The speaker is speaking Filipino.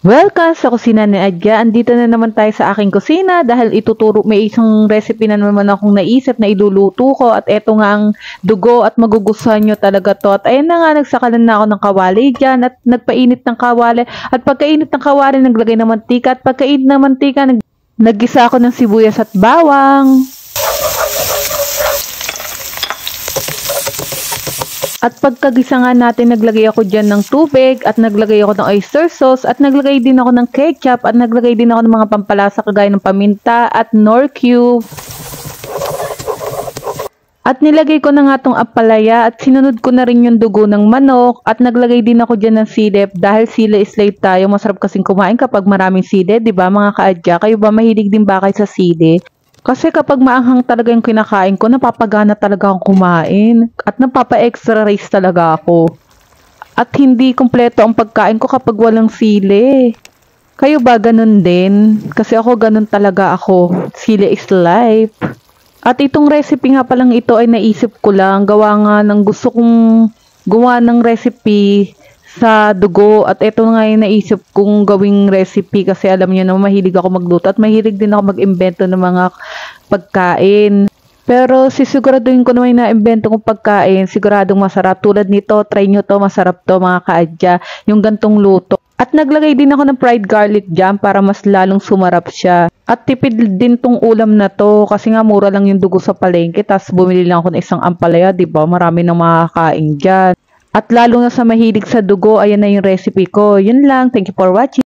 Welcome sa kusina ni Adya. Andito na naman tayo sa aking kusina dahil may isang recipe na naman akong naisip na iluluto ko at eto nga ang dugo at magugustuhan nyo talaga to. At ayan na nga, nagsakalan na ako ng kawali dyan at nagpainit ng kawali at pagkainit ng kawali naglagay ng mantika at pagkainit ng mantika naggisa ako ng sibuyas at bawang. At pagkagisa nga natin, naglagay ako dyan ng tubig at naglagay ako ng oyster sauce at naglagay din ako ng ketchup at naglagay din ako ng mga pampalasa kagaya ng paminta at nor cube. At nilagay ko na nga itong apalaya at sinunod ko na rin yung dugo ng manok at naglagay din ako dyan ng sili dahil sili is light tayo. Masarap kasing kumain kapag maraming sili, di ba mga kaadya? Kayo ba mahilig din ba kayo sa sili? Kasi kapag maanghang talaga yung kinakain ko, napapagana talaga akong kumain. At napapa-extra rice talaga ako. At hindi kumpleto ang pagkain ko kapag walang sili. Kayo ba ganun din? Kasi ako ganun talaga ako. Sili is life. At itong recipe nga palang ito ay naisip ko lang. Gawa nga ng gusto kong gumawa ng recipe sa dugo at ito nga yung naisip kong gawing recipe kasi alam niyo na mahilig ako magluto at mahilig din ako mag-imbento ng mga pagkain. Pero sisiguraduhin ko na may na-imbento kong pagkain, siguradong masarap. Tulad nito, try nyo to, masarap to mga kaadya, yung gantong luto. At naglagay din ako ng fried garlic jam para mas lalong sumarap siya. At tipid din tong ulam na to kasi nga mura lang yung dugo sa palengke. Tapos bumili lang ako ng isang ampalaya, di ba? Marami nang makakain dyan. At lalo na sa mahilig sa dugo, ayan na yung recipe ko. Yun lang. Thank you for watching.